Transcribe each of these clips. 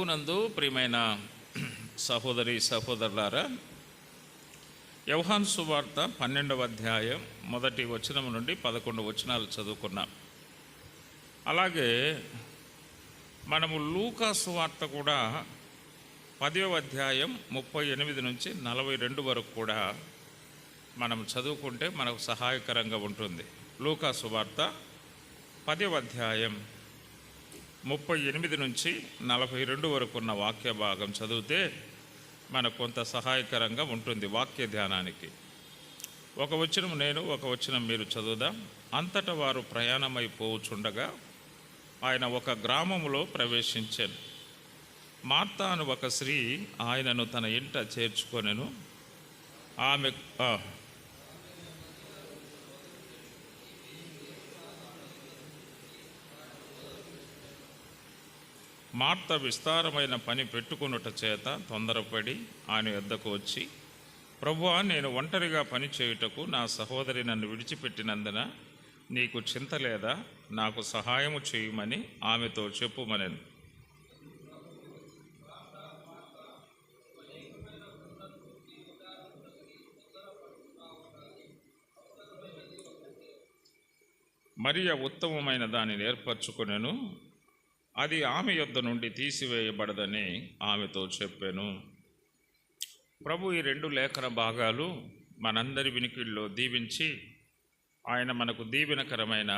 ప్రభునందు ప్రియమైన సహోదరి సహోదరులారా, యోహాను సువార్త 12వ అధ్యాయం 1 వచనం నుండి 11 వచనాలు చదువుకున్నాం. అలాగే మనము లూకా సువార్త కూడా 10వ అధ్యాయం 38 నుంచి 42 వరకు కూడా మనం చదువుకుంటే మనకు సహాయకరంగా ఉంటుంది. లూకా సువార్త 10వ అధ్యాయం 38 నుంచి 42 వరకు ఉన్న వాక్య భాగం చదివితే మనకు కొంత సహాయకరంగా ఉంటుంది వాక్య ధ్యానానికి. ఒక వచనం నేను, ఒక వచనం మీరు చదువుదాం. అంతటా వారు ప్రయాణమైపోవచ్చుండగా ఆయన ఒక గ్రామములో ప్రవేశించాను. మార్తా అను ఒక స్త్రీ ఆయనను తన ఇంట చేర్చుకొనెను. ఆమె మార్త విస్తారమైన పని పెట్టుకొనుట చేత తొందరపడి ఆయన యొద్దకు వచ్చి, ప్రభువా, నేను ఒంటరిగా పని చేయుటకు నా సహోదరి నన్ను విడిచిపెట్టినందున నీకు చింత లేదా? నాకు సహాయము చేయమని ఆమెతో చెప్పుమనెను. మరియ ఉత్తమమైన దానిని ఏర్పరచుకొనెను, అది ఆమె యొద్ద నుండి తీసివేయబడదని ఆమెతో చెప్పాను. ప్రభు ఈ 2 లేఖన భాగాలు మనందరి వినికిడిలో దీవించి ఆయన మనకు దీవెనకరమైన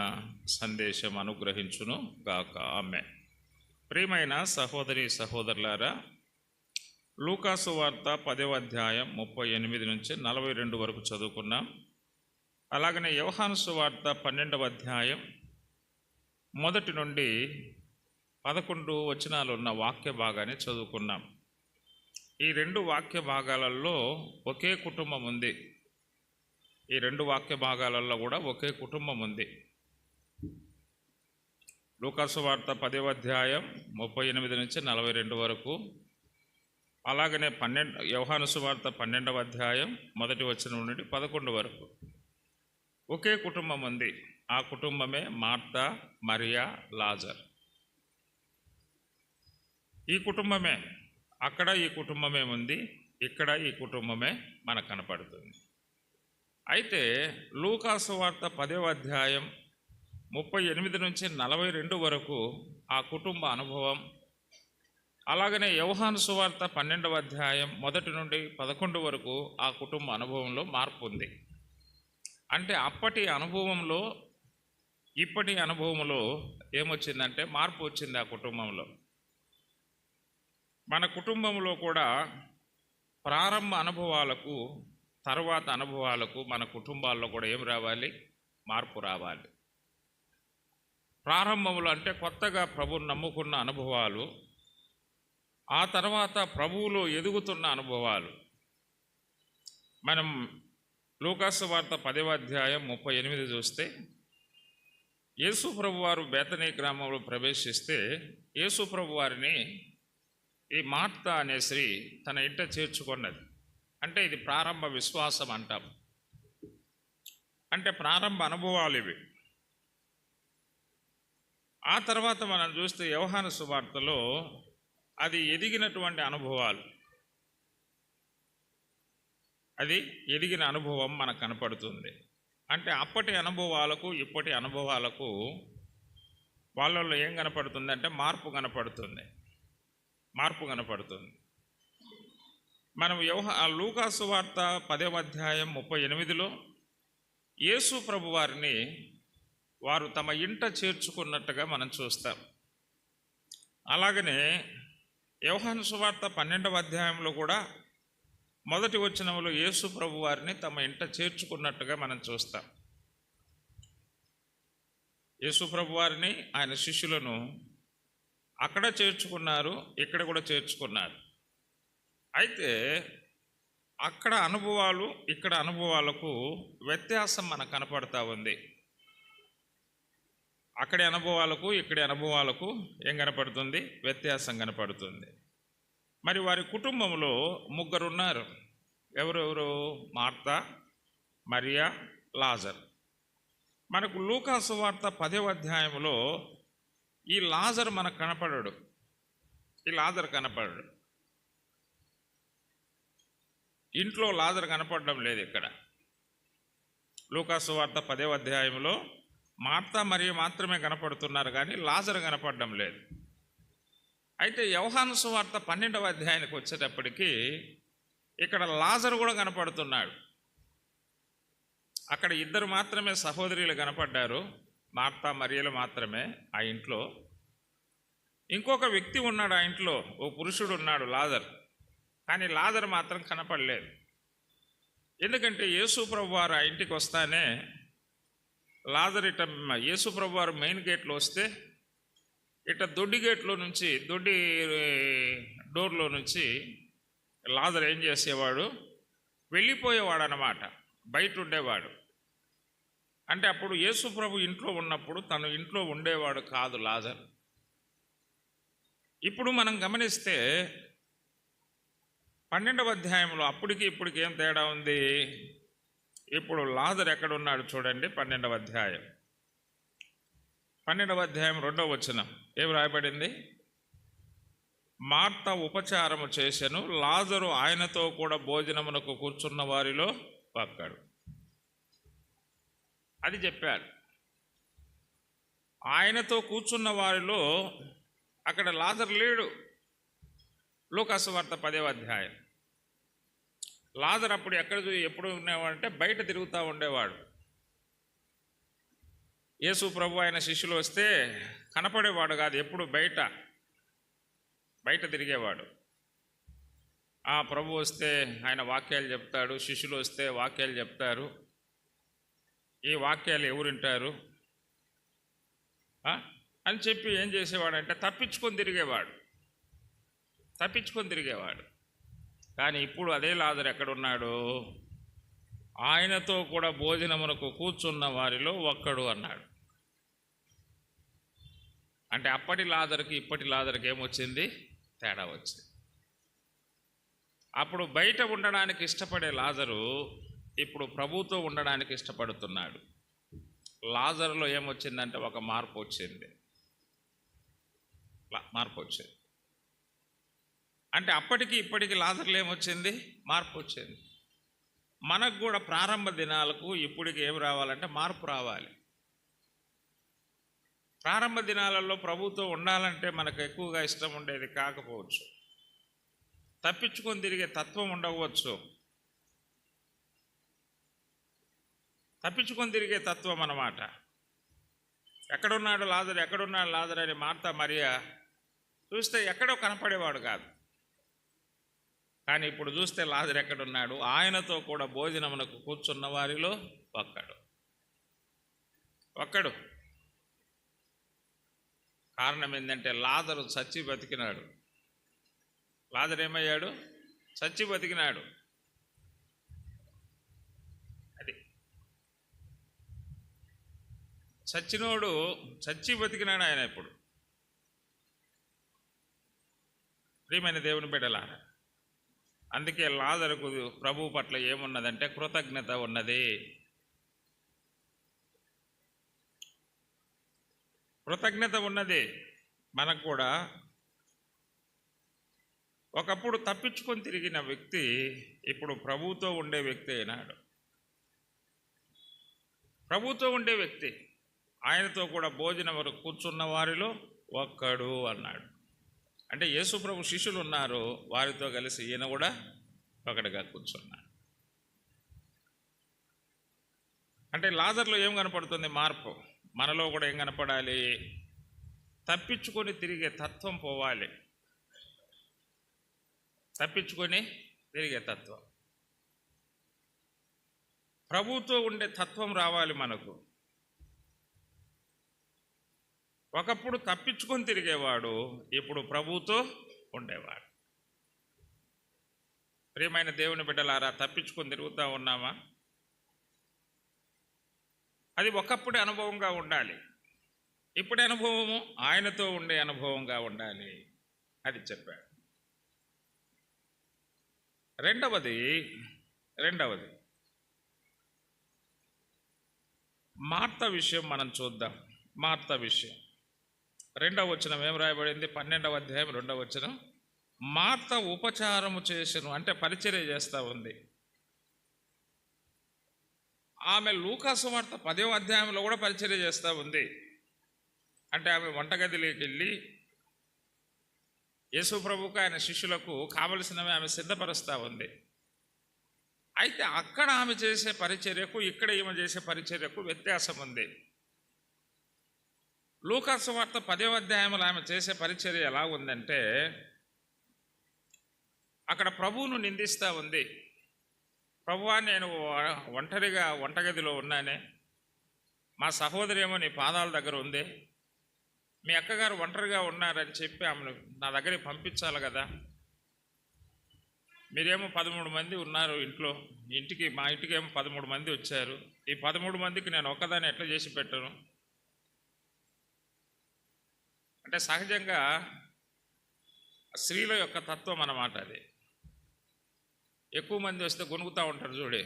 సందేశం అనుగ్రహించును గాక. ఆమె. ప్రియమైన సహోదరి సహోదరులారా, లూకా సువార్త 10వ అధ్యాయం 38 నుంచి 42 వరకు చదువుకున్నాం. అలాగనే యోహాను సువార్త 12వ అధ్యాయం 1 నుండి 11 వచనాలు ఉన్న వాక్య భాగాన్ని చదువుకున్నాం. ఈ 2 వాక్య భాగాలలో ఒకే కుటుంబం ఉంది. ఈ 2 వాక్య భాగాలలో కూడా ఒకే కుటుంబం ఉంది. లూకా సువార్త 10వ అధ్యాయం 38 నుంచి 42 వరకు, అలాగనే యోహాను సువార్త 12వ అధ్యాయం 1 వచనం నుండి 11 వరకు ఒకే కుటుంబం ఉంది. ఆ కుటుంబమే మార్తా, మరియా, లాజర్. ఈ కుటుంబమే అక్కడ, ఈ కుటుంబమే ఉంది ఇక్కడ, ఈ కుటుంబమే మనకు కనపడుతుంది. అయితే లూకా సువార్త 10వ అధ్యాయం 38 నుంచి 42 వరకు ఆ కుటుంబ అనుభవం, అలాగనే యోహాను సువార్త 12వ అధ్యాయం 1 నుండి 11 వరకు ఆ కుటుంబ అనుభవంలో మార్పు ఉంది. అంటే అప్పటి అనుభవంలో ఇప్పటి అనుభవంలో ఏమొచ్చిందంటే మార్పు వచ్చింది ఆ కుటుంబంలో. మన కుటుంబంలో కూడా ప్రారంభ అనుభవాలకు, తర్వాత అనుభవాలకు మన కుటుంబాల్లో కూడా ఏం రావాలి? మార్పు రావాలి. ప్రారంభంలో అంటే కొత్తగా ప్రభువుని నమ్ముకున్న అనుభవాలు, ఆ తర్వాత ప్రభువులో ఎదుగుతున్న అనుభవాలు. మనం లూకా సువార్త 10వ అధ్యాయం 38 చూస్తే, యేసు ప్రభువారు బేతనీ గ్రామంలో ప్రవేశిస్తే యేసు ప్రభువారిని ఈ మార్తా అనే స్త్రీ తన ఇంట చేర్చుకున్నది. అంటే ఇది ప్రారంభ విశ్వాసం అంటాం. అంటే ప్రారంభ అనుభవాలు ఇవి. ఆ తర్వాత మనం చూస్తే యోహాను సువార్తలో అది ఎదిగినటువంటి అనుభవాలు, అది ఎదిగిన అనుభవం మనకు కనపడుతుంది. అంటే అప్పటి అనుభవాలకు ఇప్పటి అనుభవాలకు వాళ్ళలో ఏం కనపడుతుంది అంటే మార్పు కనపడుతుంది. మనం లూకా సువార్త 10వ అధ్యాయం 38లో యేసు ప్రభు వారిని వారు తమ ఇంట చేర్చుకున్నట్టుగా మనం చూస్తాం. అలాగనే యోహాను సువార్త 12వ అధ్యాయంలో కూడా 1 వచనంలో యేసు ప్రభు వారిని తమ ఇంట చేర్చుకున్నట్టుగా మనం చూస్తాం. యేసు ప్రభు వారిని, ఆయన శిష్యులను అక్కడ చేర్చుకున్నారు, ఇక్కడ కూడా చేర్చుకున్నారు. అయితే అక్కడ అనుభవాలు ఇక్కడ అనుభవాలకు వ్యత్యాసం మనకు కనపడతా ఉంది. అక్కడి అనుభవాలకు ఇక్కడి అనుభవాలకు ఏం కనపడుతుంది? వ్యత్యాసం కనపడుతుంది. మరి వారి కుటుంబంలో 3 ఉన్నారు. ఎవరెవరు? మార్తా, మరియా, లాజర్. మనకు లూకా సువార్త 10వ అధ్యాయంలో ఈ లాజరు మనకు కనపడడు. ఈ లాజరు కనపడడు. ఇంట్లో లాజరు కనపడడం లేదు. ఇక్కడ లూకాసు వార్త 10వ అధ్యాయంలో మార్తా మరియ మాత్రమే కనపడుతున్నారు, కానీ లాజరు కనపడడం లేదు. అయితే యోహాను సువార్త 12వ అధ్యాయానికి వచ్చేటప్పటికి ఇక్కడ లాజరు కూడా కనపడుతున్నాడు. అక్కడ ఇద్దరు మాత్రమే సహోదరులు కనపడ్డారు, మార్తా మరియలు మాత్రమే ఆ ఇంట్లో. ఇంకొక వ్యక్తి ఉన్నాడు ఆ ఇంట్లో, ఓ పురుషుడు ఉన్నాడు లాజరు. కానీ లాజరు మాత్రం కనపడలేదు. ఎందుకంటే యేసు ప్రభు వారు ఆ ఇంటికి వస్తానే లాజరు ఇట యేసు ప్రభు వారు మెయిన్ గేట్లో వస్తే ఇట దొడ్డి గేట్లో నుంచి, దొడ్డి డోర్లో నుంచి లాజరు ఏం చేసేవాడు, వెళ్ళిపోయేవాడు అన్నమాట, బయట ఉండేవాడు. అంటే అప్పుడు యేసు ప్రభు ఇంట్లో ఉన్నప్పుడు తను ఇంట్లో ఉండేవాడు కాదు లాజరు. ఇప్పుడు మనం గమనిస్తే 12వ అధ్యాయంలో అప్పటికి ఇప్పటికి ఏం తేడా ఉంది. ఇప్పుడు లాజరు ఎక్కడున్నాడు చూడండి. 12వ అధ్యాయం 2వ వచనం ఏం రాయబడింది? మార్త ఉపచారము చేసెను, లాజరు ఆయనతో కూడా భోజనమునకు కూర్చున్న వారిలో ఒక్కడు. అది చెప్పాడు. ఆయనతో కూర్చున్న వారిలో అక్కడ లాజరు లేడు. లూకాసు వార్త 10వ అధ్యాయం. లాజరు అప్పుడు ఎప్పుడు ఉండేవాడంటే బయట తిరుగుతూ ఉండేవాడు. యేసు ప్రభు ఆయన శిష్యులు వస్తే కనపడేవాడు కాదు, ఎప్పుడు బయట తిరిగేవాడు. ఆ ప్రభు వస్తే ఆయన వాక్యాలు చెప్తాడు, శిష్యులు వస్తే వాక్యాలు చెప్తారు. ఈ వాక్యాలు ఎవరు వింటారు అని చెప్పి ఏం చేసేవాడంటే తప్పించుకొని తిరిగేవాడు. కానీ ఇప్పుడు అదే లాజరు ఎక్కడున్నాడు? ఆయనతో కూడా భోజనమునకు కూర్చున్న వారిలో ఒక్కడు అన్నాడు. అంటే అప్పటి లాజరుకి ఇప్పటి లాజరుకి ఏమొచ్చింది? తేడా వచ్చింది. అప్పుడు బయట ఉండడానికి ఇష్టపడే లాజరు ఇప్పుడు ప్రభుతో ఉండడానికి ఇష్టపడుతున్నాడు. లాజరులో ఏమొచ్చిందంటే ఒక మార్పు వచ్చింది. అంటే అప్పటికి ఇప్పటికి లాజరులో ఏమొచ్చింది? మార్పు వచ్చింది. మనకు కూడా ప్రారంభ దినాలకు ఇప్పటికి ఏం రావాలంటే మార్పు రావాలి. ప్రారంభ దినాలలో ప్రభుతో ఉండాలంటే మనకు ఎక్కువగా ఇష్టం ఉండేది కాకపోవచ్చు, తప్పించుకొని తిరిగే తత్వం ఉండవచ్చు, తప్పించుకొని తిరిగే తత్వం అన్నమాట. ఎక్కడున్నాడు లాజరు అని మార్తా మరియ చూస్తే ఎక్కడో కనపడేవాడు కాదు. కానీ ఇప్పుడు చూస్తే లాజరు ఎక్కడున్నాడు? ఆయనతో కూడా భోజనమునకు కూర్చున్న వారిలో ఒక్కడు. కారణం ఏంటంటే లాజరు చచ్చి బతికినాడు. లాజరు ఏమయ్యాడు? చచ్చి బతికినాడు. అది చచ్చినోడు చచ్చి బతికినాడు ఆయన. ఇప్పుడు ప్రియమైన దేవుని బిడ్డలారా, అందుకే లాజరుకు ప్రభువు పట్ల ఏమున్నదంటే కృతజ్ఞత ఉన్నది. మనకు కూడా ఒకప్పుడు తప్పించుకొని తిరిగిన వ్యక్తి ఇప్పుడు ప్రభువుతో ఉండే వ్యక్తి అయినాడు. ప్రభువుతో ఉండే వ్యక్తి, ఆయనతో కూడా భోజనం వరకు కూర్చున్న వారిలో ఒక్కడు అన్నాడు. అంటే యేసు ప్రభు శిష్యులు ఉన్నారు, వారితో కలిసి ఈయన కూడా ఒకటిగా కూర్చున్నాడు. అంటే లాజరులో ఏం కనపడుతుంది? మార్పు. మనలో కూడా ఏం కనపడాలి? తప్పించుకొని తిరిగే తత్వం పోవాలి. ప్రభువుతో ఉండే తత్వం రావాలి మనకు. ఒకప్పుడు తప్పించుకొని తిరిగేవాడు, ఇప్పుడు ప్రభువుతో ఉండేవాడు. ప్రియమైన దేవుని బిడ్డలారా, తప్పించుకొని తిరుగుతూ ఉన్నామా? అది ఒకప్పుడు అనుభవంగా ఉండాలి. ఇప్పుడు అనుభవము ఆయనతో ఉండే అనుభవంగా ఉండాలి. అది చెప్పాడు. రెండవది మార్త విషయం మనం చూద్దాం. మార్త విషయం 2వ వచనం ఏం రాయబడింది? 12వ అధ్యాయం 2వ వచనం, మార్త ఉపచారము చేసెను, అంటే పరిచర్య చేస్తూ ఉంది. ఆమె లూకా సువార్త 10వ అధ్యాయంలో కూడా పరిచర్య చేస్తూ ఉంది. అంటే ఆమె వంటగదిలోకి వెళ్ళి యేసు ప్రభువుకు ఆయన శిష్యులకు కావలసినవి ఆమె సిద్ధపరుస్తూ ఉంది. అయితే అక్కడ ఆమె చేసే పరిచర్యకు ఇక్కడ ఈమె చేసే పరిచర్యకు వ్యత్యాసం ఉంది. లూకా సువార్త 10వ అధ్యాయంలో ఆమె చేసే పరిచర్య ఎలా ఉందంటే, అక్కడ ప్రభువును నిందిస్తూ ఉంది. ప్రభువా, నేను ఒంటరిగా వంటగదిలో ఉన్నానే, మా సహోదరి ఏమో నీ పాదాల దగ్గర ఉంది, మీ అక్కగారు ఒంటరిగా ఉన్నారని చెప్పి ఆమెను నా దగ్గరికి పంపించాలి కదా, మీరేమో 13 మంది ఉన్నారు ఇంట్లో, మా ఇంటికి ఏమో 13 మంది వచ్చారు, ఈ 13 మందికి నేను ఒక్కదాన్ని ఎట్లా చేసి పెట్టను? అంటే సహజంగా స్త్రీల యొక్క తత్వం అన్నమాట అది. ఎక్కువ మంది వస్తే గొనుగుతూ ఉంటారు చూడే,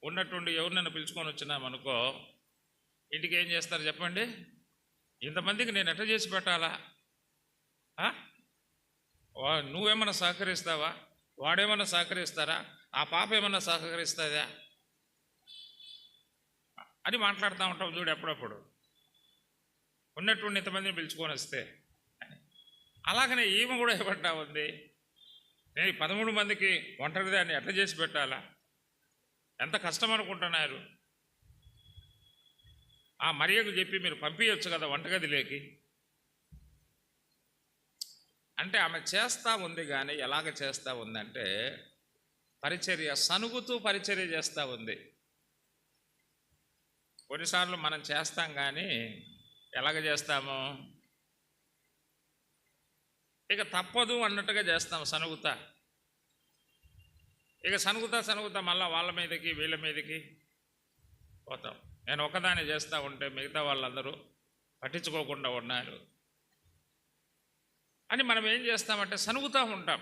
ఉన్నట్టుండి ఎవరినైనా పిలుచుకొని వచ్చినామనుకో, ఇంటికి ఏం చేస్తారు చెప్పండి? ఇంతమందికి నేను ఎట్లా చేసి పెట్టాలా? నువ్వేమన్నా సహకరిస్తావా? వాడేమన్నా సహకరిస్తారా? ఆ పాప ఏమన్నా సహకరిస్తుందా అని మాట్లాడుతూ ఉంటాం చూడు అప్పుడప్పుడు, ఉన్నట్టుండి ఇంతమందిని పిలుచుకొని వస్తే. అలాగనే ఈమె కూడా ఏమంటా ఉంది, నేను 13 మందికి ఒంటరిదాన్ని ఎట్లా చేసి పెట్టాలా? ఎంత కష్టం అనుకుంటున్నారు? ఆ మరియకు చెప్పి మీరు పంపించవచ్చు కదా వంటగదిలోకి. అంటే ఆమె చేస్తూ ఉంది, కానీ ఎలాగ చేస్తూ ఉందంటే పరిచర్య సనుగుతూ పరిచర్య చేస్తూ ఉంది. కొన్నిసార్లు మనం చేస్తాం, కానీ ఎలాగ చేస్తాము? ఇక తప్పదు అన్నట్టుగా చేస్తాం, సనుగుతా. ఇక సనుగుతా మళ్ళీ వాళ్ళ మీదకి వీళ్ళ మీదకి పోతాం. నేను ఒకదాన్ని చేస్తూ ఉంటే మిగతా వాళ్ళందరూ పట్టించుకోకుండా ఉన్నారు అని మనం ఏం చేస్తామంటే సనుగుతూ ఉంటాం.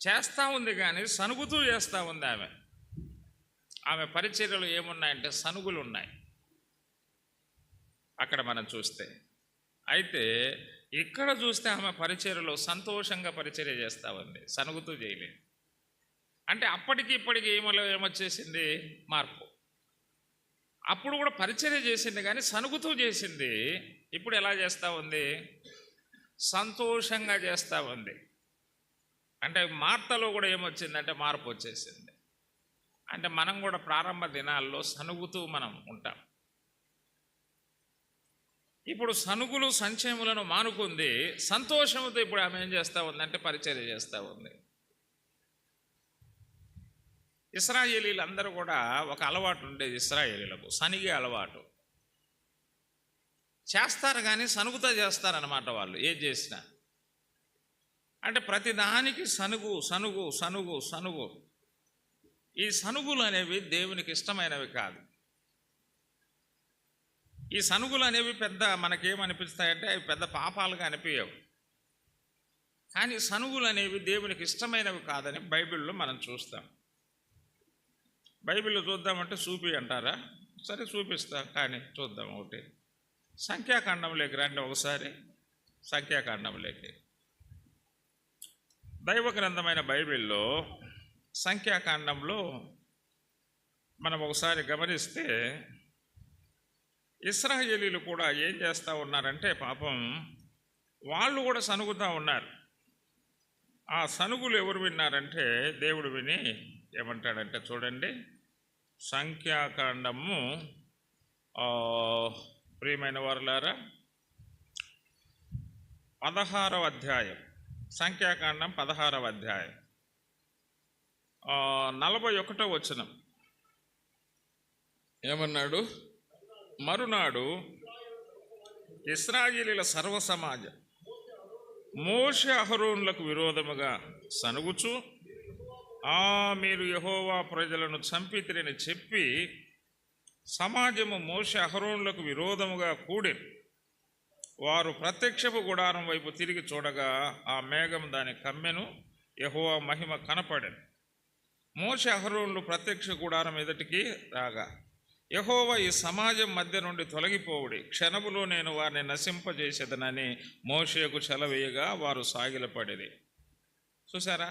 చేస్తూ ఉంది కానీ సనుగుతూ చేస్తూ ఉంది ఆమె. ఆమె పరిచర్యలు ఏమున్నాయంటే సనుగులు ఉన్నాయి అక్కడ మనం చూస్తే. అయితే ఇక్కడ చూస్తే ఆమె పరిచర్యలో సంతోషంగా పరిచర్య చేస్తూ ఉంది, సనుగుతూ చేయలేదు. అంటే అప్పటికి ఇప్పటికి ఏమొచ్చేసింది? మార్పు. అప్పుడు కూడా పరిచర్య చేసింది కానీ సనుగుతూ చేసింది. ఇప్పుడు ఎలా చేస్తూ ఉంది? సంతోషంగా చేస్తూ ఉంది. అంటే మార్తలో కూడా ఏమొచ్చిందంటే మార్పు వచ్చేసింది. అంటే మనం కూడా ప్రారంభ దినాల్లో సనుగుతూ మనం ఉంటాం. ఇప్పుడు సనుగులు సంచయములను మానుకుంది, సంతోషంతో ఇప్పుడు ఆమె ఏం చేస్తూ ఉందంటే పరిచర్య చేస్తూ ఉంది. ఇశ్రాయేలీలందరూ కూడా ఒక అలవాటు ఉండేది ఇశ్రాయేలీలకు, సనిగే అలవాటు. చేస్తారు కానీ సనుగుతా చేస్తారన్నమాట వాళ్ళు ఏది చేసినా. అంటే ప్రతిదానికి సనుగు సనుగు సనుగు సనుగు. ఈ సనుగులు అనేవి దేవునికి ఇష్టమైనవి కాదు. ఈ సనుగులు అనేవి పెద్ద మనకేమనిపిస్తాయంటే అవి పెద్ద పాపాలుగా అనిపించవు. కానీ సనుగులు అనేవి దేవునికి ఇష్టమైనవి కాదని బైబిల్లో మనం చూస్తాం. బైబిల్లో చూద్దామంటే చూపి అంటారా? సరే చూపిస్తాం, కానీ చూద్దాం. ఒకటి సంఖ్యాకాండంలోకి రండి ఒకసారి. సంఖ్యాకాండంలోకి, దైవ గ్రంథమైన బైబిల్లో సంఖ్యాకాండంలో మనం ఒకసారి గమనిస్తే ఇశ్రాయేలీలు కూడా ఏం చేస్తూ ఉన్నారంటే పాపం వాళ్ళు కూడా సనుగుతూ ఉన్నారు. ఆ సనుగులు ఎవరు విన్నారంటే దేవుడు విని ఏమంటాడంటే చూడండి, సంఖ్యాకాండము ప్రియమైన వారులారా 16వ అధ్యాయం, సంఖ్యాకాండం 16వ అధ్యాయం 41వ వచనం ఏమన్నాడు? మరునాడు ఇశ్రాయేలీల సర్వసమాజం మోషే అహరోనులకు విరోధముగా సనుగుచు, మీరు యెహోవా ప్రజలను చంపితిరని చెప్పి సమాజము మోషే అహరోనులకు విరోధముగా కూడి వారు ప్రత్యక్షపు గుడారం వైపు తిరిగి చూడగా ఆ మేఘం దాని కమ్మెను, యెహోవా మహిమ కనపడెను. మోషే అహరోనులు ప్రత్యక్ష గుడారం ఎదుటికి రాగా యెహోవా ఈ సమాజం మధ్య నుండి తొలగిపోవుడి, క్షణములో నేను వారిని నశింపజేసేదనని మోషేకు సెలవేయగా వారు సాగిలపడిరి. చూసారా?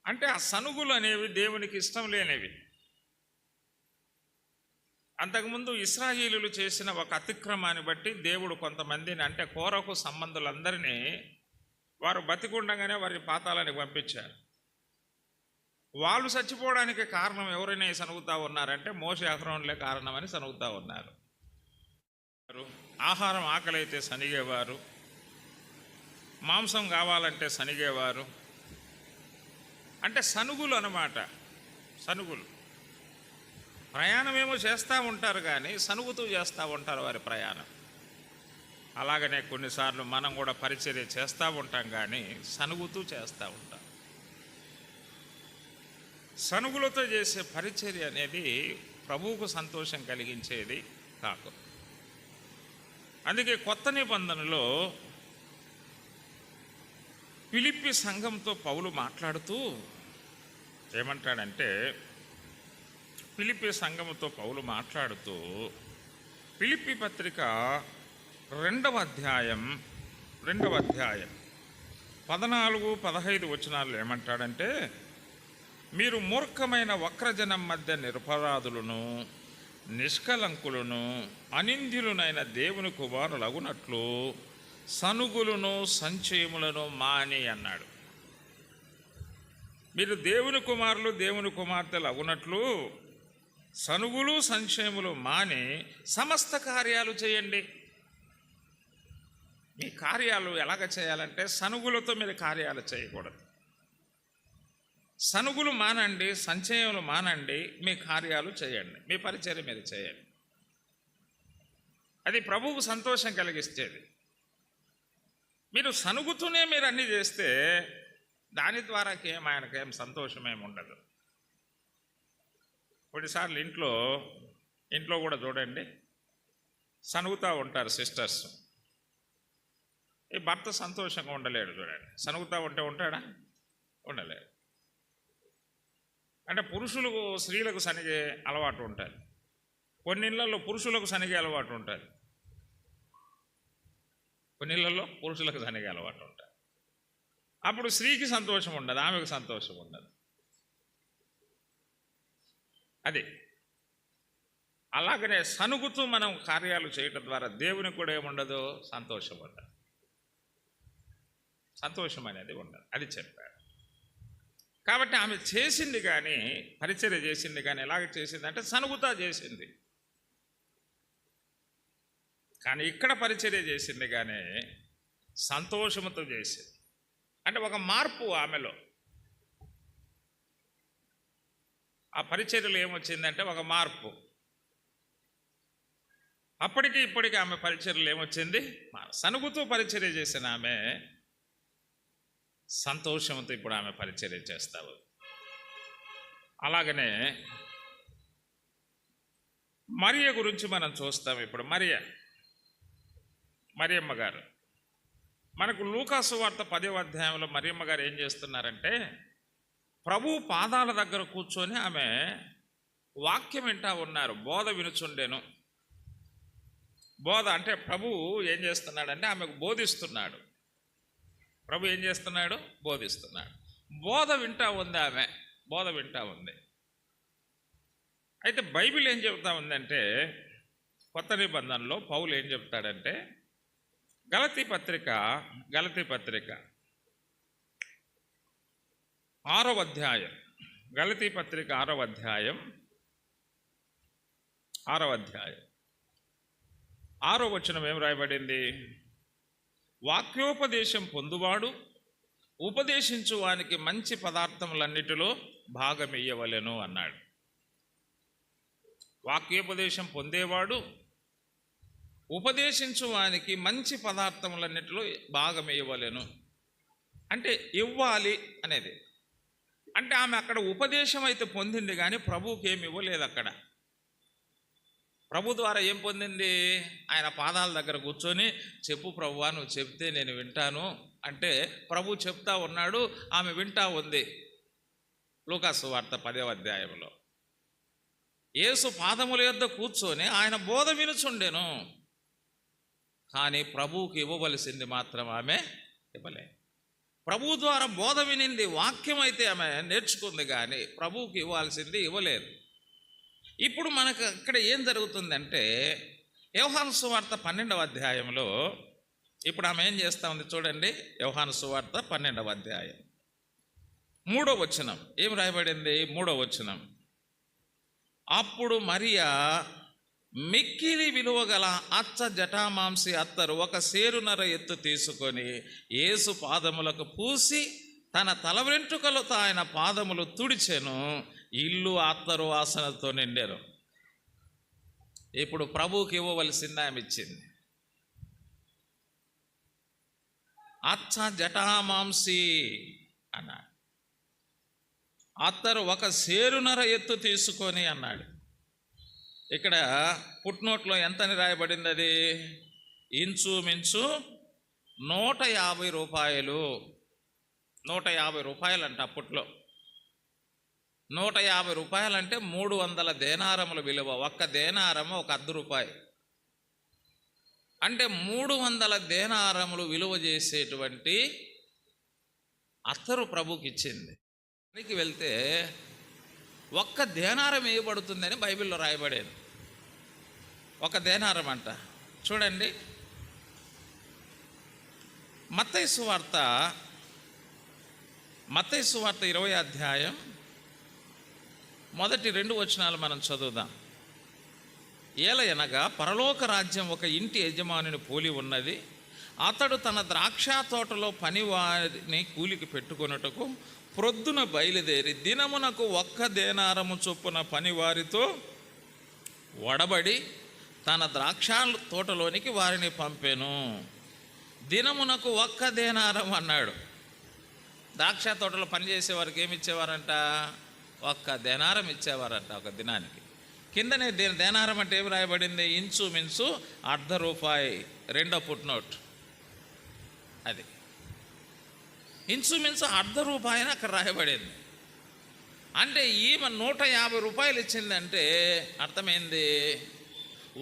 అంటే ఆ సనుగులు అనేవి దేవునికి ఇష్టం లేనివి. అంతకుముందు ఇశ్రాయేలీయులు చేసిన ఒక అతిక్రమాన్ని బట్టి దేవుడు కొంతమందిని, అంటే కోరకు సంబంధులందరినీ వారు బతికుండగానే వారి పాతాళానికి పంపించారు. వాళ్ళు చచ్చిపోవడానికి కారణం ఎవరైనా సనుగుతా ఉన్నారంటే మోషే అహరోనులే కారణమని సనుగుతా ఉన్నారు. ఆహారం ఆకలైతే సనిగేవారు, మాంసం కావాలంటే సనిగేవారు. అంటే సనుగులు అన్నమాట. సనుగులు ప్రయాణమేమో చేస్తూ ఉంటారు కానీ సనుగుతూ చేస్తూ ఉంటారు వారి ప్రయాణం. అలాగనే కొన్నిసార్లు మనం కూడా పరిచర్య చేస్తూ ఉంటాం కానీ సనుగుతూ చేస్తూ ఉంటాం. సనుగులతో చేసే పరిచర్య అనేది ప్రభువుకు సంతోషం కలిగించేది కాదు. అందుకే కొత్త నిబంధనలో ఫిలిప్పి సంఘంతో పౌలు మాట్లాడుతూ ఏమంటాడంటే, ఫిలిప్పి సంఘంతో పౌలు మాట్లాడుతూ ఫిలిప్పి పత్రిక 2వ అధ్యాయం 14-15 వచనాల్లో ఏమంటాడంటే, మీరు మూర్ఖమైన వక్రజనం మధ్య నిరపరాధులను, నిష్కలంకులను, అనింద్యులనైన దేవుని కుమారులగునట్లు సనుగులను సంచయములను మాని అన్నాడు. మీరు దేవుని కుమారులు, దేవుని కుమార్తెలు అగునట్లు సనుగులు సంచయములు మాని సమస్త కార్యాలు చేయండి. మీ కార్యాలు ఎలాగ చేయాలంటే సనుగులతో మీరు కార్యాలు చేయకూడదు. సనుగులు మానండి, సంచయములు మానండి, మీ కార్యాలు చేయండి, మీ పరిచర్య మీరు చేయండి. అది ప్రభువుకు సంతోషం కలిగిస్తేది. మీరు సనుగుతూనే మీరు అన్నీ చేస్తే దాని ద్వారా ఆయనకేం సంతోషమేమి ఉండదు. కొన్నిసార్లు ఇంట్లో కూడా చూడండి, సనుగుతూ ఉంటారు సిస్టర్స్. ఈ భర్త సంతోషంగా ఉండలేడు. చూడండి, సనుగుతూ ఉంటే ఉంటాడా? ఉండలేడు. అంటే పురుషులకు స్త్రీలకు సనిగే అలవాటు ఉంటుంది, కొన్ని ఇళ్లలో పురుషులకు సనిగే అలవాటు ఉంటుంది, కొన్ని ఇళ్లలో పురుషులకు సనిగే అలవాటు ఉంటుంది. అప్పుడు స్త్రీకి సంతోషం ఉండదు, ఆమెకు సంతోషం ఉండదు. అది అలాగనే సనుగుతూ మనం కార్యాలు చేయటం ద్వారా దేవునికి కూడా ఏముండదు, సంతోషం ఉండదు. సంతోషం అనేది ఉండదు. అది చెప్పాడు. కాబట్టి ఆమె చేసింది కానీ, పరిచర్య చేసింది కానీ ఎలాగ చేసింది అంటే సనుగుతా చేసింది. కానీ ఇక్కడ పరిచర్య చేసింది కానీ సంతోషంతో చేసింది. అంటే ఒక మార్పు ఆమెలో, ఆ పరిచర్యలో ఏమొచ్చిందంటే ఒక మార్పు. అప్పటికి ఇప్పటికీ ఆమె పరిచర్యలు ఏమొచ్చింది? సనుగుతూ పరిచర్య చేసిన ఆమె సంతోషంతో ఇప్పుడు ఆమె పరిచర్య చేస్తావు. అలాగనే మరియ గురించి మనం చూస్తాం. ఇప్పుడు మరియమ్మ గారు, మనకు లూకాసు వార్త 10వ అధ్యాయంలో మరియమ్మ గారు ఏం చేస్తున్నారంటే, ప్రభు పాదాల దగ్గర కూర్చొని ఆమె వాక్యం వింటా ఉన్నారు. బోధ వినుచుండెను. బోధ అంటే ప్రభు ఏం చేస్తున్నాడంటే ఆమెకు బోధిస్తున్నాడు. ప్రభు ఏం చేస్తున్నాడు? బోధిస్తున్నాడు. బోధ వింటా ఉంది ఆమె, బోధ వింటా ఉంది. అయితే బైబిల్ ఏం చెబుతా ఉందంటే, కొత్త నిబంధనలో పౌలు ఏం చెప్తాడంటే, గలతీ పత్రిక 6వ అధ్యాయం, గలతీ పత్రిక 6వ అధ్యాయం 6వ వచనం ఏం రాయబడింది? వాక్యోపదేశం పొందువాడు ఉపదేశించు వానికి మంచి పదార్థములన్నిటిలో భాగమియ్యవలెను అన్నాడు. వాక్యోపదేశం పొందేవాడు ఉపదేశించు వానికి మంచి పదార్థములన్నిటిలో భాగమియ్యవలెను అంటే ఇవ్వాలి అనేది. అంటే ఆమె అక్కడ ఉపదేశం అయితే పొందింది కానీ ప్రభువుకి ఏమి ఇవ్వలేదు. అక్కడ ప్రభు ద్వారా ఏం పొందింది? ఆయన పాదాల దగ్గర కూర్చొని, చెప్పు ప్రభువా, నువ్వు చెప్తే నేను వింటాను అంటే ప్రభు చెప్తా ఉన్నాడు, ఆమె వింటా ఉంది. లూకాసు వార్త 10వ అధ్యాయంలో యేసు పాదముల యొద్ద కూర్చొని ఆయన బోధ వినుచుండెను. కానీ ప్రభువుకి ఇవ్వవలసింది మాత్రం ఆమె ఇవ్వలే. ప్రభు ద్వారా బోధ వినింది, వాక్యం అయితే ఆమె నేర్చుకుంది, కానీ ప్రభువుకి ఇవ్వాల్సింది ఇవ్వలేదు. ఇప్పుడు మనకు ఇక్కడ ఏం జరుగుతుందంటే యోహాను సువార్త 12వ అధ్యాయంలో ఇప్పుడు ఆమె ఏం చేస్తూ ఉంది చూడండి. యోహాను సువార్త 12వ అధ్యాయం 3వ వచనం ఏం రాయబడింది? 3వ వచనం, అప్పుడు మరియా మిక్కిలి విలువ గల అచ్చ జటామాంసి అత్తరు 1 సేరున్నర ఎత్తు తీసుకొని యేసు పాదములకు పూసి తన తల వెంట్రుకలతో ఆయన పాదములు తుడిచెను. ఇల్లు అత్తరు వాసనతో నిండారు. ఇప్పుడు ప్రభువుకి ఇవ్వవలసింది ఆమె ఇచ్చింది. అచ్చ జటామాంసి అన్నాడు. అత్తరు 1 సేరున్నర ఎత్తు తీసుకొని అన్నాడు. ఇక్కడ పుట్నోట్లో ఎంతని రాయబడింది? అది ఇంచుమించు 150 రూపాయలు. 150 రూపాయలు అంట అప్పట్లో. 150 రూపాయలు అంటే 300 దేనారముల విలువ. 1 దేనారము 1 అర్ధ రూపాయి అంటే 300 దేనారములు విలువ చేసేటువంటి అత్తరు ప్రభుకి ఇచ్చింది. పనికి వెళ్తే 1 దేనారం వేయబడుతుందని బైబిల్లో రాయబడేది. 1 దేనారం అంట. చూడండి, మత్తయి సువార్త 20వ అధ్యాయం మొదటి 2 వచనాలు మనం చదువుదాం. ఏలయనగా పరలోక రాజ్యం ఒక ఇంటి యజమానిని పోలి ఉన్నది. అతడు తన ద్రాక్ష తోటలో పనివారిని కూలికి పెట్టుకొనుటకు ప్రొద్దున బయలుదేరి దినమునకు 1 దేనారము చొప్పున పనివారితో వడబడి తన ద్రాక్ష తోటలోనికి వారిని పంపెను. దినమునకు 1 దేనారం అన్నాడు. ద్రాక్ష తోటలో పనిచేసేవారికి ఏమి ఇచ్చేవారంట? 1 దేనారం ఇచ్చేవారంట 1 దినానికి. కిందనే దేనారం అంటే ఏమి రాయబడింది? ఇంచుమించు అర్ధ రూపాయి. 2వ ఫుట్నోట్ అది. ఇంచుమించు అర్ధ రూపాయి అని అక్కడ రాయబడింది. అంటే ఈమె 150 రూపాయలు ఇచ్చిందంటే అర్థమైంది,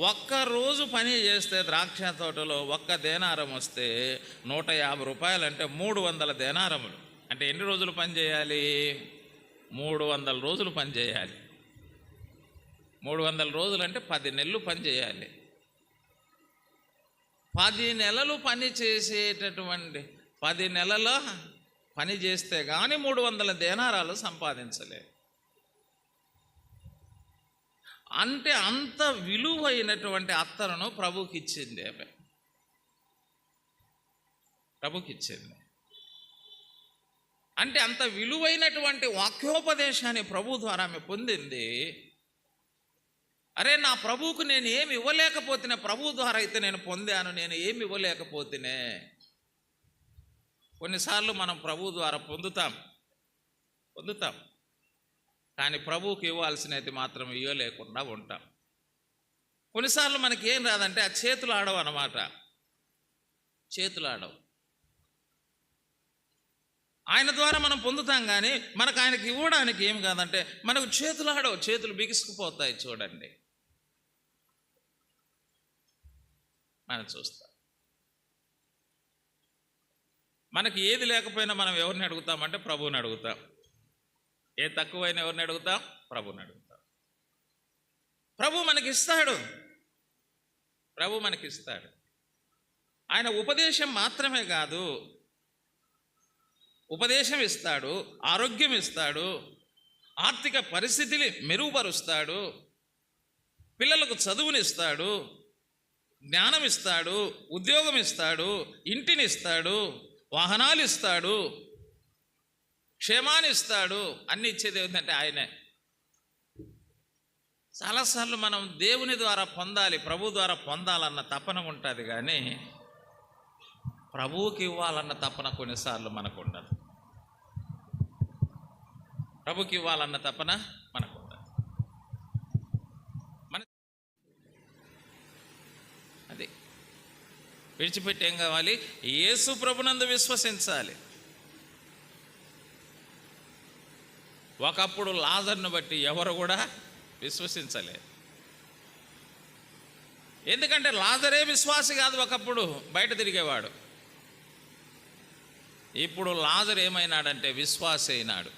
1 రోజు పని చేస్తే ద్రాక్ష తోటలో 1 దేనారం వస్తే 150 రూపాయలు అంటే 300 దేనారములు. అంటే ఎన్ని రోజులు పని చేయాలి? 300 రోజులు పని చేయాలి. 300 రోజులు అంటే 10 నెలలు పని చేయాలి. 10 నెలలు పని చేసేటటువంటి 10 నెలల పని చేస్తే కానీ 300 దేనారాలు సంపాదించలే. అంటే అంత విలువైనటువంటి అత్తరును ప్రభుకి ఇచ్చింది ఆమె. ప్రభుకి ఇచ్చింది అంటే అంత విలువైనటువంటి వాక్యోపదేశాన్ని ప్రభు ద్వారా ఆమె పొందింది. అరే, నా ప్రభువుకు నేను ఏమి ఇవ్వలేకపోతేనే, ప్రభు ద్వారా అయితే నేను పొందాను, నేను ఏమి ఇవ్వలేకపోతేనే. కొన్నిసార్లు మనం ప్రభు ద్వారా పొందుతాం, కానీ ప్రభువుకి ఇవ్వాల్సినది మాత్రం ఇవ్వలేకుండా ఉంటాం. కొన్నిసార్లు మనకి ఏం రాదంటే ఆ చేతులు ఆడవు అన్నమాట. చేతులు ఆడవు. ఆయన ద్వారా మనం పొందుతాం, కానీ మనకు ఆయనకి ఇవ్వడానికి ఏం కాదంటే మనకు చేతులు ఆడవు, చేతులు బిగుసుకుపోతాయి. చూడండి, మనం చూస్తాం. మనకి ఏది లేకపోయినా మనం ఎవరిని అడుగుతామంటే ప్రభువుని అడుగుతాం. ఏ తక్కువైనా ఎవరిని అడుగుతాం? ప్రభువుని అడుగుతాం. ప్రభు మనకిస్తాడు. ఆయన ఉపదేశం మాత్రమే కాదు, ఉపదేశం ఇస్తాడు, ఆరోగ్యం ఇస్తాడు, ఆర్థిక పరిస్థితిని మెరుగుపరుస్తాడు, పిల్లలకు చదువునిస్తాడు, జ్ఞానం ఇస్తాడు, ఉద్యోగం ఇస్తాడు, ఇంటిని ఇస్తాడు, వాహనాలు ఇస్తాడు, క్షేమాన్ని ఇస్తాడు. అన్ని ఇచ్చేది ఏంటంటే ఆయనే. చాలాసార్లు మనం దేవుని ద్వారా పొందాలి, ప్రభు ద్వారా పొందాలన్న తపన ఉంటుంది, కానీ ప్రభువుకి ఇవ్వాలన్న తపన కొన్నిసార్లు మనకు ఉండదు. ప్రభుకి ఇవ్వాలన్న తపన మనకు ఉండదు. అది విడిచిపెట్టి ఏం కావాలి? యేసు ప్రభునందు విశ్వసించాలి. ఒకప్పుడు లాజర్ను బట్టి ఎవరు కూడా విశ్వసించలేదు. ఎందుకంటే లాజరే విశ్వాసి కాదు, ఒకప్పుడు బయట తిరిగేవాడు. ఇప్పుడు లాజరు ఏమైనాడంటే విశ్వాసి అయినాడు.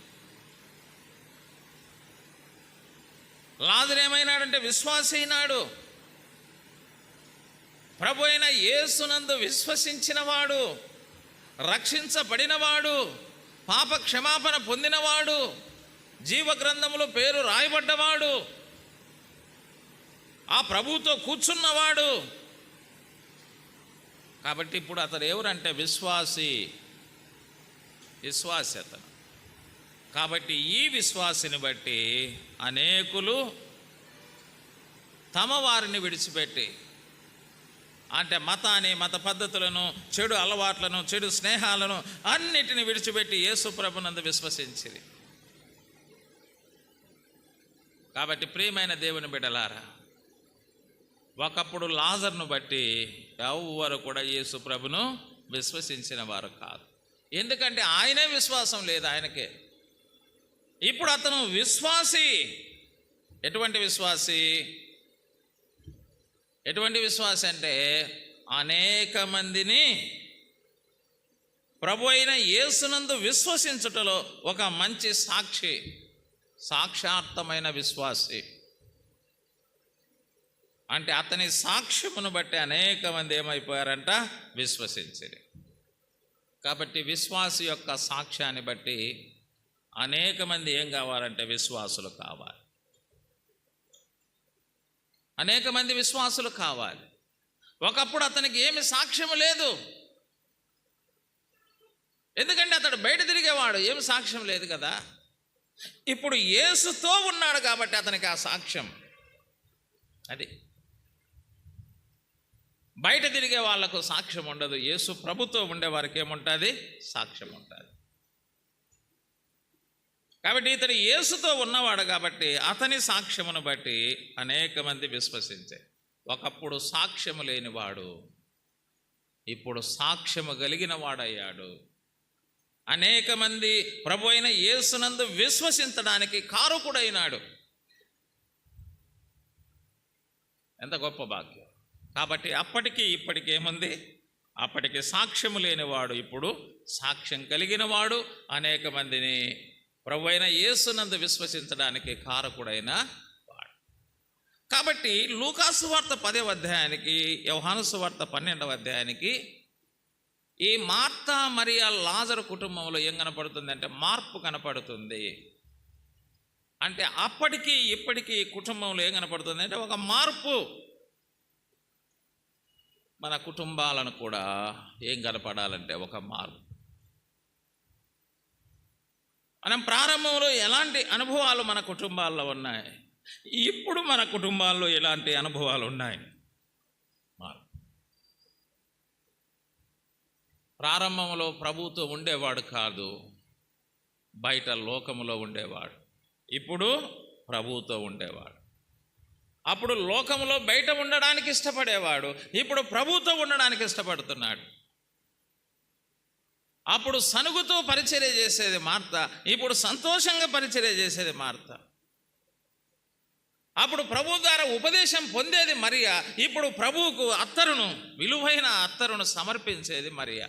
లాజరు ఏమైనాడంటే విశ్వాసి అయినాడు. ప్రభు అయిన యేసునందు విశ్వసించినవాడు, రక్షించబడినవాడు, పాప క్షమాపణ పొందినవాడు, జీవ గ్రంథములో పేరు రాయబడ్డవాడు, ఆ ప్రభువుతో కూర్చున్నవాడు. కాబట్టి ఇప్పుడు అతడు ఎవరంటే విశ్వాసి అతను. కాబట్టి ఈ విశ్వాసిని బట్టి అనేకులు తమ వారిని విడిచిపెట్టి, అంటే మతాన్ని, మత పద్ధతులను, చెడు అలవాట్లను, చెడు స్నేహాలను అన్నిటిని విడిచిపెట్టి యేసు ప్రభునందు విశ్వసించిరి. కాబట్టి ప్రియమైన దేవుని బిడ్డలారా, ఒకప్పుడు లాజరును బట్టి ఎవ్వరు కూడా యేసు ప్రభును విశ్వసించిన వారు కాదు. ఎందుకంటే ఆయనే విశ్వాసం లేదు ఆయనకే. ఇప్పుడు అతను విశ్వాసి. ఎటువంటి విశ్వాసి? ఎటువంటి విశ్వాసి అంటే అనేక మందిని ప్రభు అయిన యేసునందు విశ్వసించుటలో ఒక మంచి సాక్షార్థమైన విశ్వాసి. అంటే అతని సాక్ష్యమును బట్టి అనేక మంది ఏమైపోయారంట? విశ్వసించిరి. కాబట్టి విశ్వాసి యొక్క సాక్ష్యాన్ని బట్టి అనేక మంది ఏం కావాలంటే విశ్వాసులు కావాలి. అనేక మంది విశ్వాసులు కావాలి. ఒకప్పుడు అతనికి ఏమి సాక్ష్యము లేదు. ఎందుకంటే అతడు బయట తిరిగేవాడు, ఏమి సాక్ష్యం లేదు కదా. ఇప్పుడు యేసుతో ఉన్నాడు కాబట్టి అతనికి ఆ సాక్ష్యం. అది బయట తిరిగే వాళ్లకు సాక్ష్యం ఉండదు. యేసు ప్రభుతో ఉండే వారికి ఏముంటుంది? సాక్ష్యం ఉంటుంది. కాబట్టి ఇతడు యేసుతో ఉన్నవాడు కాబట్టి అతని సాక్ష్యమును బట్టి అనేక మంది విశ్వసించే. ఒకప్పుడు సాక్ష్యము లేనివాడు ఇప్పుడు సాక్ష్యము కలిగిన వాడయ్యాడు. అనేక మంది ప్రభు అయిన యేసునందు విశ్వసించడానికి కారకుడైనాడు. ఎంత గొప్ప భాగ్యం. కాబట్టి అప్పటికి ఇప్పటికి ఏముంది? అప్పటికి సాక్ష్యము లేనివాడు ఇప్పుడు సాక్ష్యం కలిగిన వాడు, అనేక మందిని ప్రభు అయిన యేసునందు విశ్వసించడానికి కారకుడైన వాడు. కాబట్టి లూకాసు వార్త 10వ అధ్యాయానికి, యోహాను సువార్త 12వ అధ్యాయానికి ఈ మార్తా మరియా లాజరు కుటుంబంలో ఏం కనపడుతుంది అంటే మార్పు కనపడుతుంది. అంటే అప్పటికి ఇప్పటికీ కుటుంబంలో ఏం కనపడుతుంది అంటే ఒక మార్పు. మన కుటుంబాలను కూడా ఏం కనపడాలంటే ఒక మార్పు. మనం ప్రారంభంలో ఎలాంటి అనుభవాలు మన కుటుంబాల్లో ఉన్నాయి, ఇప్పుడు మన కుటుంబాల్లో ఎలాంటి అనుభవాలు ఉన్నాయి? మార్పు. ప్రారంభంలో ప్రభువుతో ఉండేవాడు కాదు, బయట లోకములో ఉండేవాడు. ఇప్పుడు ప్రభువుతో ఉండేవాడు. అప్పుడు లోకములో బయట ఉండడానికి ఇష్టపడేవాడు, ఇప్పుడు ప్రభువుతో ఉండడానికి ఇష్టపడుతున్నాడు. అప్పుడు సనుగుతో పరిచర్య చేసేది మార్త, ఇప్పుడు సంతోషంగా పరిచర్య చేసేది మార్త. అప్పుడు ప్రభు ద్వారా ఉపదేశం పొందేది మరియా, ఇప్పుడు ప్రభువుకు అత్తరును, విలువైన అత్తరును సమర్పించేది మరియా.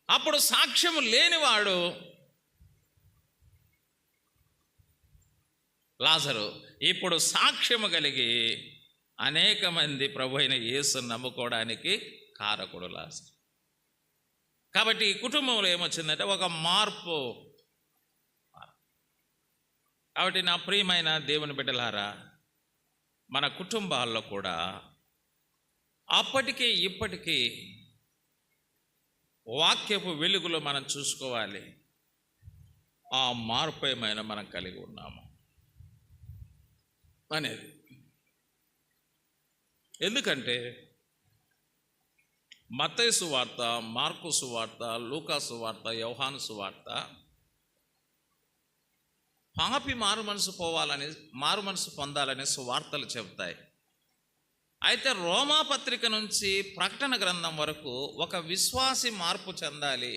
అప్పుడు సాక్ష్యము లేనివాడు లాజరు, ఇప్పుడు సాక్ష్యము కలిగి అనేక మంది ప్రభు అయిన యేసును నమ్ముకోవడానికి కారకుడు లాజరు. కాబట్టి ఈ కుటుంబంలో ఏమొచ్చిందంటే ఒక మార్పు. కాబట్టి నా ప్రియమైన దేవుని బిడ్డలారా, మన కుటుంబాల్లో కూడా అప్పటికి ఇప్పటికీ వాక్యపు వెలుగులో మనం చూసుకోవాలి ఆ మార్పు ఏమైనా మనం కలిగి ఉన్నాము అనేది. ఎందుకంటే మత్తయి సువార్త, మార్కు సువార్త, లూకా సువార్త, యోహాను సువార్త పాపి మారు మనసు పొందాలని సువార్తలు చెబుతాయి. అయితే రోమా పత్రిక నుంచి ప్రకటన గ్రంథం వరకు ఒక విశ్వాసి మార్పు చెందాలి,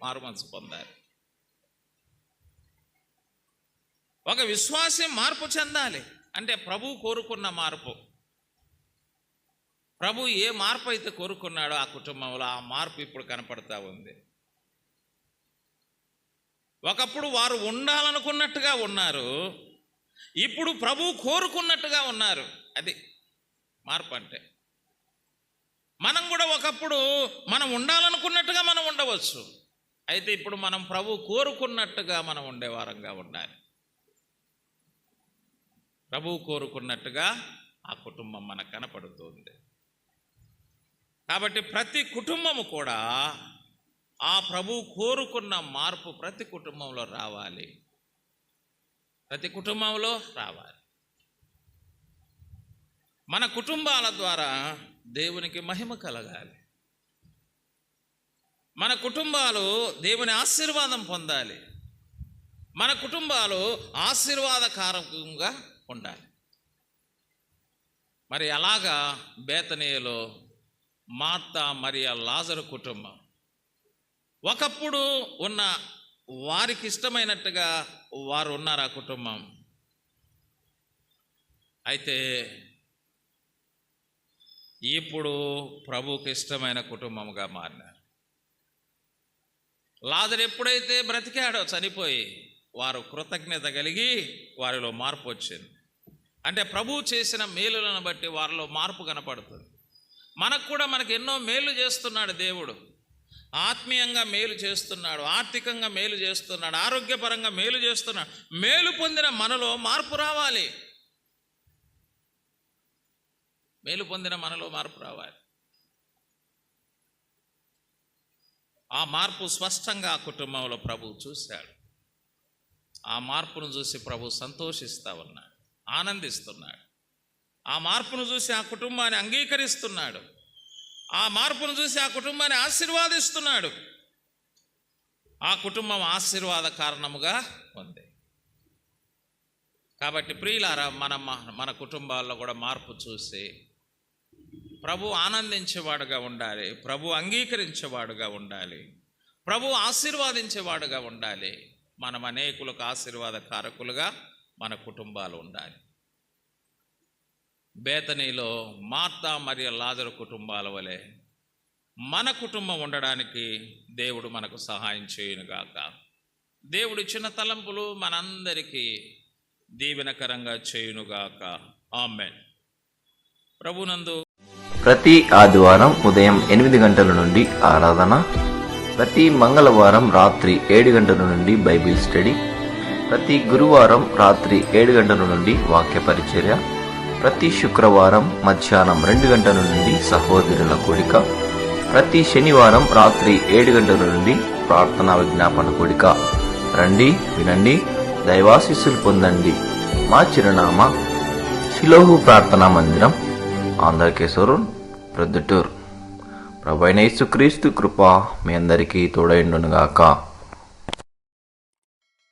మారు మనసు పొందాలి. ఒక విశ్వాసి మార్పు చెందాలి అంటే ప్రభు కోరుకున్న మార్పు. ప్రభు ఏ మార్పు అయితే కోరుకున్నాడో ఆ కుటుంబంలో ఆ మార్పు ఇప్పుడు కనపడతా ఉంది. ఒకప్పుడు వారు ఉండాలనుకున్నట్టుగా ఉన్నారు, ఇప్పుడు ప్రభు కోరుకున్నట్టుగా ఉన్నారు. అది మార్పు అంటే. మనం కూడా ఒకప్పుడు మనం ఉండాలనుకున్నట్టుగా మనం ఉండవచ్చు, అయితే ఇప్పుడు మనం ప్రభు కోరుకున్నట్టుగా మనం ఉండేవారంగా ఉండాలి. ప్రభు కోరుకున్నట్టుగా ఆ కుటుంబం మనకు కనపడుతుంది. కాబట్టి ప్రతి కుటుంబము కూడా ఆ ప్రభు కోరుకున్న మార్పు ప్రతి కుటుంబంలో రావాలి. ప్రతి కుటుంబంలో రావాలి. మన కుటుంబాల ద్వారా దేవునికి మహిమ కలగాలి. మన కుటుంబాలు దేవుని ఆశీర్వాదం పొందాలి. మన కుటుంబాలు ఆశీర్వాదకారకంగా ఉండాలి. మరి అలాగా బేతనీయలో మార్తా మరియ లాజరు కుటుంబం ఒకప్పుడు ఉన్న వారికి ఇష్టమైనట్టుగా వారు ఉన్నారు ఆ కుటుంబం. అయితే ఇప్పుడు ప్రభువుకి ఇష్టమైన కుటుంబంగా మారినారు. లాజరు ఎప్పుడైతే బ్రతికాడో చనిపోయి వారు కృతజ్ఞత కలిగి వారిలో మార్పు వచ్చింది. అంటే ప్రభువు చేసిన మేలులను బట్టి వారిలో మార్పు కనపడుతుంది. మనకు కూడా మనకు ఎన్నో మేలు చేస్తున్నాడు దేవుడు. ఆత్మీయంగా మేలు చేస్తున్నాడు, ఆర్థికంగా మేలు చేస్తున్నాడు, ఆరోగ్యపరంగా మేలు చేస్తున్నాడు. మేలు పొందిన మనలో మార్పు రావాలి. మేలు పొందిన మనలో మార్పు రావాలి. ఆ మార్పు స్పష్టంగా ఆ కుటుంబంలో ప్రభువు చూశాడు. ఆ మార్పును చూసి ప్రభు సంతోషిస్తూ ఉన్నాడు, ఆనందిస్తున్నాడు. ఆ మార్పును చూసి ఆ కుటుంబాన్ని అంగీకరిస్తున్నాడు. ఆ మార్పును చూసి ఆ కుటుంబాన్ని ఆశీర్వాదిస్తున్నాడు. ఆ కుటుంబం ఆశీర్వాద కారణముగా ఉంది. కాబట్టి ప్రియులారా, మన కుటుంబాల్లో కూడా మార్పు చూసి ప్రభు ఆనందించేవాడుగా ఉండాలి, ప్రభు అంగీకరించేవాడుగా ఉండాలి, ప్రభు ఆశీర్వాదించేవాడుగా ఉండాలి. మనం అనేకులకు ఆశీర్వాద కారకులుగా మన కుటుంబాలు ఉండాలి. బేతనీలో మార్తా మరియ లాజరు కుటుంబాల వలె మన కుటుంబం ఉండడానికి దేవుడు మనకు సహాయం చేయునుగాక. దేవుడు ఇచ్చిన తలంపులు మనందరికీ దీవెనకరంగా చేయునుగాక. ఆమేన్. ప్రభునందు ప్రతి ఆదివారం ఉదయం 8 గంటల నుండి ఆరాధన, ప్రతి మంగళవారం రాత్రి 7 గంటల నుండి బైబిల్ స్టడీ, ప్రతి గురువారం రాత్రి 7 గంటల నుండి వాక్య పరిచర్య, ప్రతి శుక్రవారం మధ్యాహ్నం 2 గంటల నుండి సహోదరుల కూడిక, ప్రతి శనివారం రాత్రి 7 గంటల నుండి ప్రార్థనా విజ్ఞాపన కూడిక. రండి, వినండి, దైవాశీస్సులు పొందండి. మా చిరునామా శిలోహు ప్రార్థనా మందిరం, ఆంధ్రకేశ్వరు, ప్రొద్దుటూరు. ప్రభువైన యేసుక్రీస్తు కృప మీ అందరికీ తోడైండునుగాక.